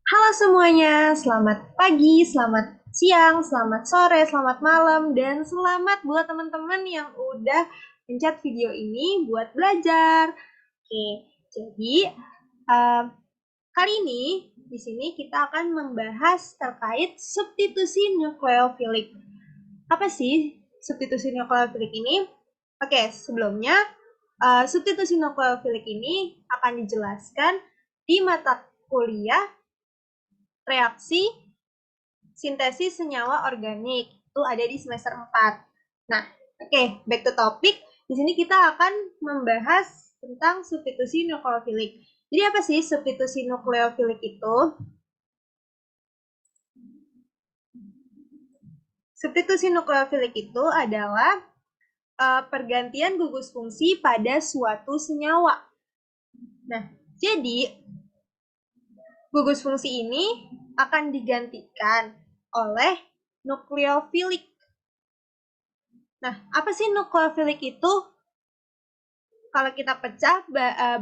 Halo semuanya, selamat pagi, selamat siang, selamat sore, selamat malam, dan selamat buat teman-teman yang udah pencet video ini buat belajar. Oke, jadi eh, kali ini di sini kita akan membahas terkait substitusi nukleofilik. Apa sih substitusi nukleofilik ini? Oke, sebelumnya substitusi nukleofilik ini akan dijelaskan di mata kuliah reaksi sintesis senyawa organik. Itu ada di semester 4. Nah, oke, back to topic. Di sini kita akan membahas tentang substitusi nukleofilik. Jadi apa sih substitusi nukleofilik itu? Substitusi nukleofilik itu adalah pergantian gugus fungsi pada suatu senyawa. Nah, jadi gugus fungsi ini akan digantikan oleh nukleofilik. Nah, apa sih nukleofilik itu? Kalau kita pecah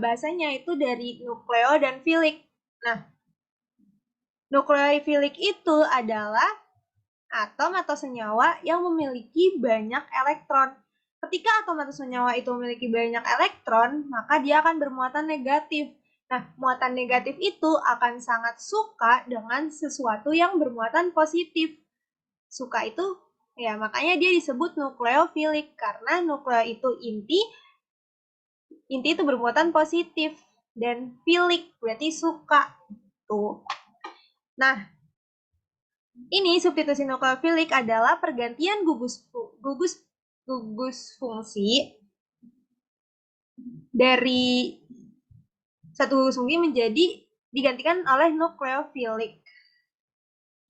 bahasanya itu dari nukleo dan filik. Nah, nukleofilik itu adalah atom atau senyawa yang memiliki banyak elektron. Ketika atom atau senyawa itu memiliki banyak elektron, maka dia akan bermuatan negatif. Nah, muatan negatif itu akan sangat suka dengan sesuatu yang bermuatan positif. Suka itu ya makanya dia disebut nukleofilik karena nukleo itu inti, inti itu bermuatan positif dan filik berarti suka tuh. Nah, ini substitusi nukleofilik adalah pergantian gugus gugus fungsi dari satu gugus fungsi menjadi digantikan oleh nukleofilik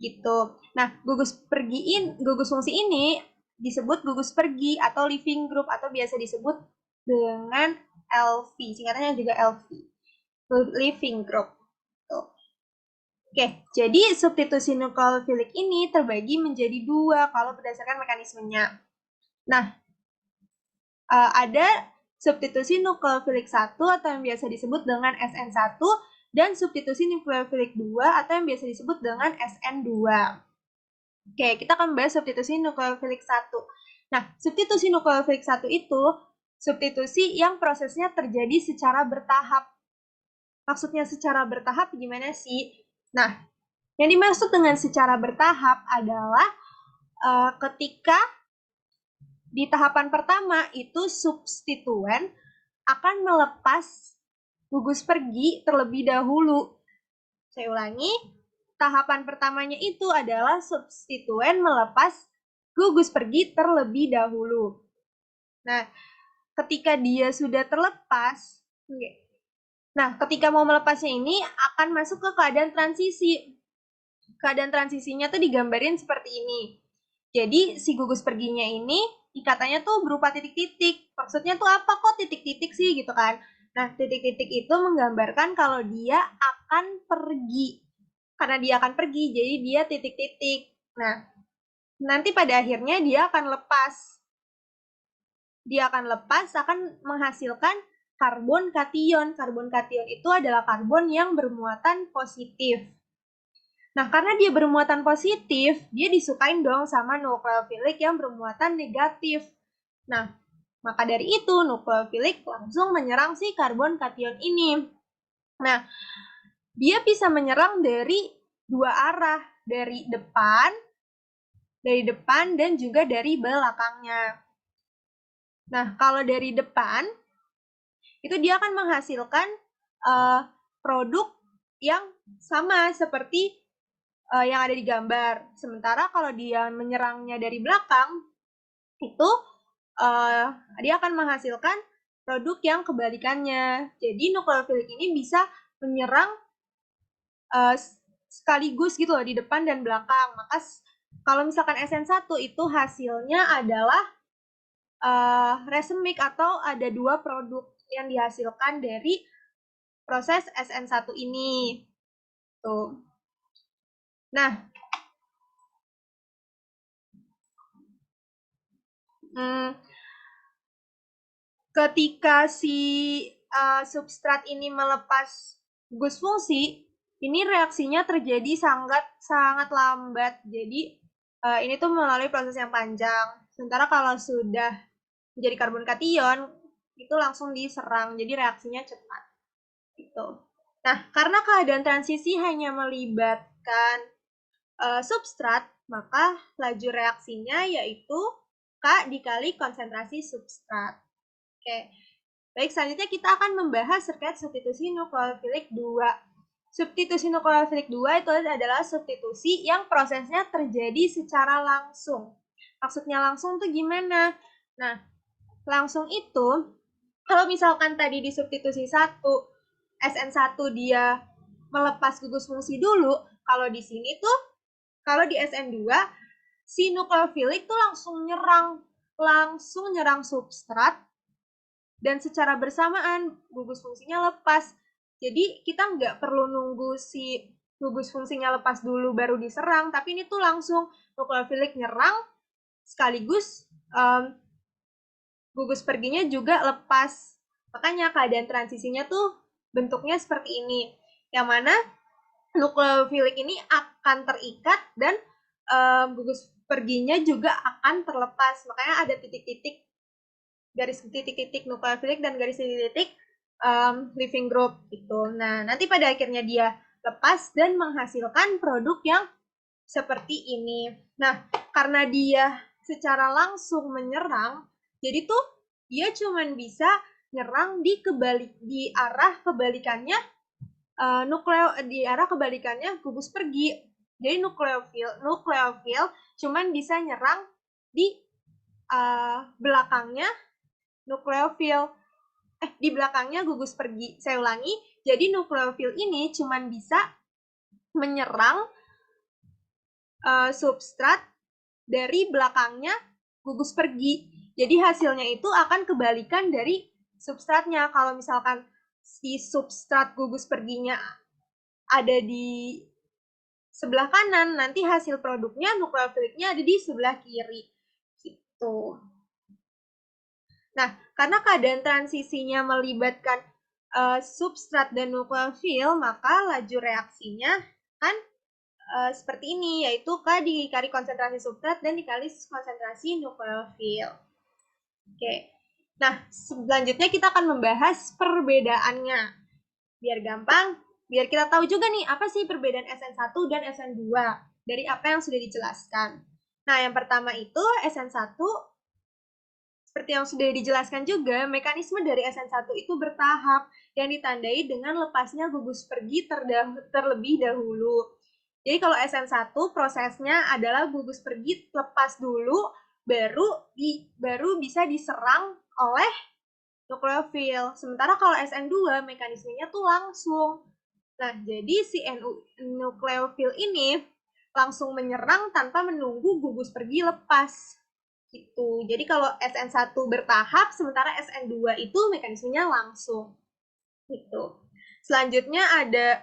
gitu. Nah, gugus fungsi ini disebut gugus pergi atau leaving group atau biasa disebut dengan LV, singkatannya juga LV, leaving group. Tuh. Oke, jadi substitusi nukleofilik ini terbagi menjadi dua kalau berdasarkan mekanismenya. Nah, ada substitusi nukleofilik 1 atau yang biasa disebut dengan SN1 dan substitusi nukleofilik 2 atau yang biasa disebut dengan SN2. Oke, kita akan membahas substitusi nukleofilik 1. Nah, substitusi nukleofilik 1 itu substitusi yang prosesnya terjadi secara bertahap. Maksudnya secara bertahap gimana sih? Nah, yang dimaksud dengan secara bertahap adalah ketika di tahapan pertama itu substituen akan melepas gugus pergi terlebih dahulu. Saya ulangi, tahapan pertamanya itu adalah substituen melepas gugus pergi terlebih dahulu. Nah, ketika dia sudah terlepas, nah ketika mau melepasnya ini akan masuk ke keadaan transisi. Keadaan transisinya tuh digambarin seperti ini. Jadi si gugus perginya ini ikatannya tuh berupa titik-titik. Maksudnya tuh apa kok titik-titik sih gitu kan. Nah, titik-titik itu menggambarkan kalau dia akan pergi. Karena dia akan pergi, jadi dia titik-titik. Nah, nanti pada akhirnya dia akan lepas. Dia akan lepas, akan menghasilkan karbon kation. Karbon kation itu adalah karbon yang bermuatan positif. Nah, karena dia bermuatan positif, dia disukain dong sama nukleofilik yang bermuatan negatif. Nah, maka dari itu nukleofilik langsung menyerang si karbon kation ini. Nah, dia bisa menyerang dari dua arah, dari depan dan juga dari belakangnya. Nah, kalau dari depan itu dia akan menghasilkan produk yang sama seperti yang ada di gambar. Sementara kalau dia menyerangnya dari belakang, itu dia akan menghasilkan produk yang kebalikannya. Jadi nukleofilik ini bisa menyerang sekaligus gitu loh di depan dan belakang. Maka kalau misalkan SN1 itu hasilnya adalah racemic atau ada dua produk yang dihasilkan dari proses SN1 ini. Tuh. Nah, ketika si substrat ini melepas gugus fungsi, ini reaksinya terjadi sangat lambat. Jadi ini tuh melalui proses yang panjang. Sementara kalau sudah menjadi karbon kation itu langsung diserang. Jadi reaksinya cepat. Gitu. Nah, karena keadaan transisi hanya melibatkan substrat, maka laju reaksinya yaitu K dikali konsentrasi substrat. Oke. Baik, selanjutnya kita akan membahas terkait substitusi nukleofilik 2. Substitusi nukleofilik 2 itu adalah substitusi yang prosesnya terjadi secara langsung. Maksudnya langsung tuh gimana? Nah, langsung itu, kalau misalkan tadi di substitusi 1, SN1 dia melepas gugus fungsi dulu, kalau di sini tuh, kalau di SN2, si nukleofilik tuh langsung nyerang substrat, dan secara bersamaan gugus fungsinya lepas. Jadi kita nggak perlu nunggu si gugus fungsinya lepas dulu baru diserang, tapi ini tuh langsung nukleofilik nyerang sekaligus gugus perginya juga lepas. Makanya keadaan transisinya tuh bentuknya seperti ini, yang mana nukleofilik ini akan terikat dan gugus perginya juga akan terlepas. Makanya ada titik-titik, garis titik-titik nukleofilik dan garis titik-titik leaving group gitu. Nah, nanti pada akhirnya dia lepas dan menghasilkan produk yang seperti ini. Nah, karena dia secara langsung menyerang, jadi tuh dia cuman bisa nyerang di arah kebalikannya di arah kebalikannya gugus pergi. Jadi nukleofil cuman bisa nyerang di belakangnya nukleofil, di belakangnya gugus pergi. Saya ulangi, jadi nukleofil ini cuman bisa menyerang substrat dari belakangnya gugus pergi. Jadi hasilnya itu akan kebalikan dari substratnya. Kalau misalkan si substrat gugus perginya ada di sebelah kanan, nanti hasil produknya nukleofiliknya ada di sebelah kiri. Gitu. Nah, karena keadaan transisinya melibatkan substrat dan nukleofil, maka laju reaksinya kan seperti ini, yaitu K dikali konsentrasi substrat dan dikali konsentrasi nukleofil. Oke. Nah, selanjutnya kita akan membahas perbedaannya. Biar gampang, biar kita tahu juga nih apa sih perbedaan SN1 dan SN2 dari apa yang sudah dijelaskan. Nah, yang pertama itu SN1, seperti yang sudah dijelaskan juga, mekanisme dari SN1 itu bertahap yang ditandai dengan lepasnya gugus pergi terlebih dahulu. Jadi kalau SN1 prosesnya adalah gugus pergi lepas dulu, baru bisa diserang oleh nukleofil. Sementara kalau SN2 mekanismenya tuh langsung. Nah, jadi si nukleofil ini langsung menyerang tanpa menunggu gugus pergi lepas. Gitu. Jadi kalau SN1 bertahap, sementara SN2 itu mekanismenya langsung. Gitu. Selanjutnya ada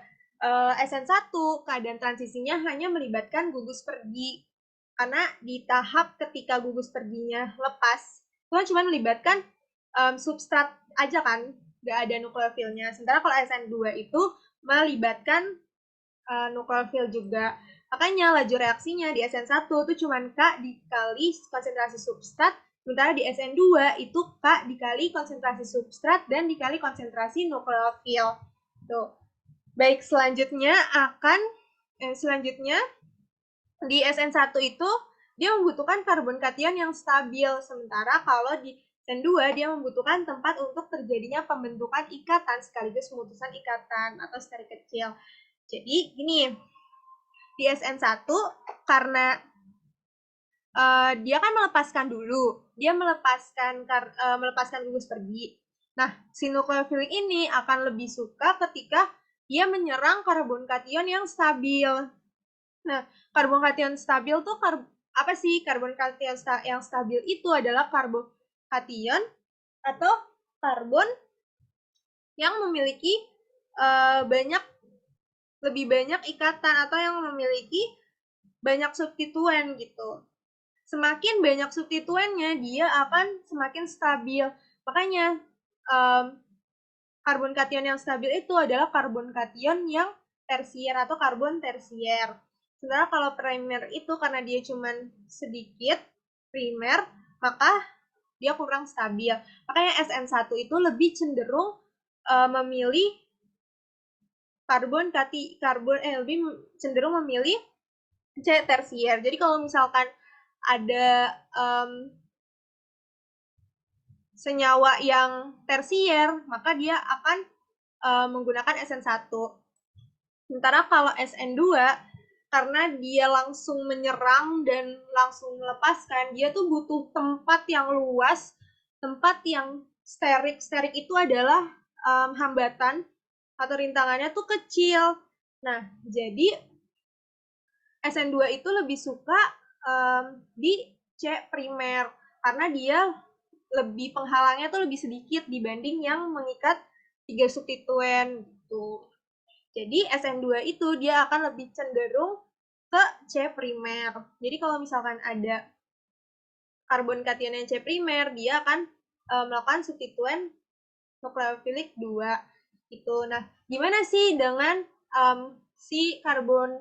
SN1, keadaan transisinya hanya melibatkan gugus pergi. Karena di tahap ketika gugus perginya lepas, itu cuma melibatkan substrat aja kan, nggak ada nukleofilnya. Sementara kalau SN2 itu melibatkan nukleofil juga. Makanya laju reaksinya di SN1 itu cuma K dikali konsentrasi substrat, sementara di SN2 itu K dikali konsentrasi substrat dan dikali konsentrasi nukleofil. Tuh. Baik, selanjutnya di SN1 itu dia membutuhkan karbon kation yang stabil, sementara kalau di SN2 dia membutuhkan tempat untuk terjadinya pembentukan ikatan sekaligus pemutusan ikatan atau seri kecil. Jadi gini, di SN1 karena dia kan melepaskan dulu, dia melepaskan gugus pergi. Nah, si nukleofilik ini akan lebih suka ketika dia menyerang karbon kation yang stabil. Nah, karbon kation stabil tuh apa sih? Karbon kation yang stabil itu adalah karbon kation atau karbon yang memiliki lebih banyak ikatan atau yang memiliki banyak substituen gitu. Semakin banyak substituennya, dia akan semakin stabil. Makanya karbon kation yang stabil itu adalah karbon kation yang tersier atau karbon tersier. Sementara kalau primer itu karena dia cuman sedikit primer, maka dia kurang stabil. Makanya SN1 itu lebih cenderung memilih lebih cenderung memilih C tersier. Jadi kalau misalkan ada senyawa yang tersier, maka dia akan menggunakan SN1. Sementara kalau SN2, karena dia langsung menyerang dan langsung melepaskan, dia tuh butuh tempat yang luas, tempat yang sterik. Sterik itu adalah hambatan atau rintangannya tuh kecil. Nah, jadi SN2 itu lebih suka di C primer karena dia lebih penghalangnya tuh lebih sedikit dibanding yang mengikat 3 substituen gitu. Jadi SN2 itu dia akan lebih cenderung ke C primer. Jadi kalau misalkan ada karbon kation yang C primer, dia akan melakukan substituen nukleofilik 2 itu. Nah, gimana sih dengan si karbon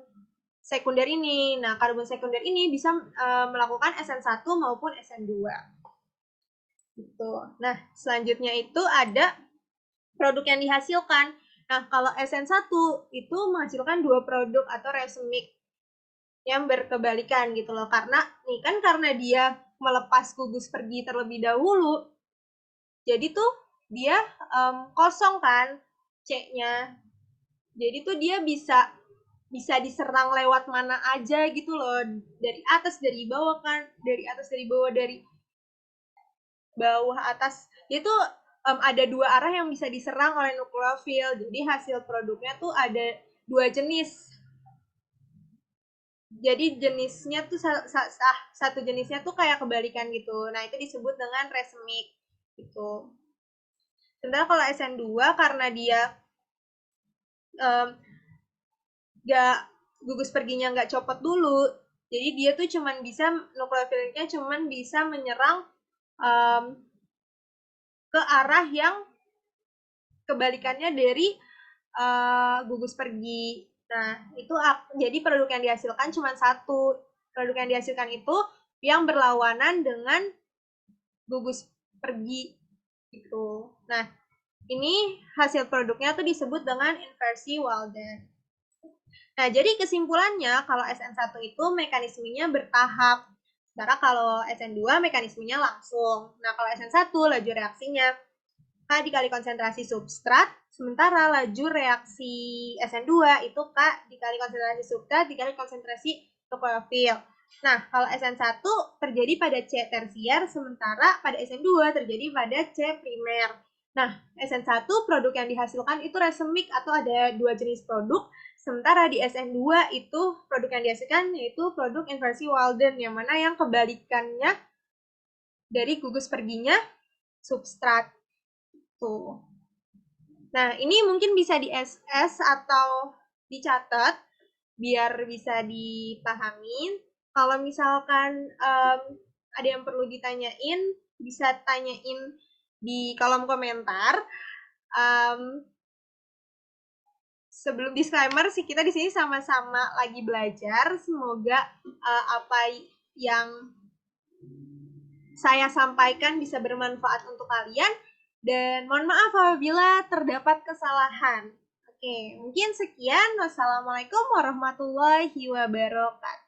sekunder ini? Nah, karbon sekunder ini bisa melakukan SN1 maupun SN2. Gitu. Nah, selanjutnya itu ada produk yang dihasilkan. Nah, kalau SN1 itu menghasilkan 2 produk atau racemic yang berkebalikan gitu loh. Karena nih kan karena dia melepas gugus pergi terlebih dahulu, jadi tuh dia kosong kan C-nya. Jadi tuh dia bisa diserang lewat mana aja gitu loh, dari atas dari bawah kan, dari atas dari bawah, dari bawah atas. Itu ada 2 arah yang bisa diserang oleh nukleofil. Jadi hasil produknya tuh ada 2 jenis. Jadi jenisnya tuh satu jenisnya tuh kayak kebalikan gitu. Nah, itu disebut dengan racemic gitu. Sementara kalau SN2 karena dia gugus perginya nggak copot dulu, jadi dia tuh cuman bisa nukleofiliknya cuman bisa menyerang ke arah yang kebalikannya dari gugus pergi. Nah, itu jadi produk yang dihasilkan cuma satu. Produk yang dihasilkan itu yang berlawanan dengan gugus pergi gitu. Nah, ini hasil produknya tuh disebut dengan inversi Walden. Nah, jadi kesimpulannya kalau SN1 itu mekanismenya bertahap. Sementara kalau SN2 mekanismenya langsung. Nah, kalau SN1 laju reaksinya K dikali konsentrasi substrat, sementara laju reaksi SN2 itu K dikali konsentrasi substrat dikali konsentrasi nukleofil. Nah, kalau SN1 terjadi pada C tersier, sementara pada SN2 terjadi pada C primer. Nah, SN1 produk yang dihasilkan itu racemic atau ada 2 jenis produk, sementara di SN2 itu produk yang dihasilkan yaitu produk inversi Walden, yang mana yang kebalikannya dari gugus perginya substrat. Tuh. Nah, ini mungkin bisa di SS atau dicatat biar bisa dipahami. Kalau misalkan ada yang perlu ditanyain, bisa tanyain di kolom komentar. Sebelum disclaimer sih, kita di sini sama-sama lagi belajar. Semoga apa yang saya sampaikan bisa bermanfaat untuk kalian. Dan mohon maaf apabila terdapat kesalahan. Oke, mungkin sekian. Wassalamualaikum warahmatullahi wabarakatuh.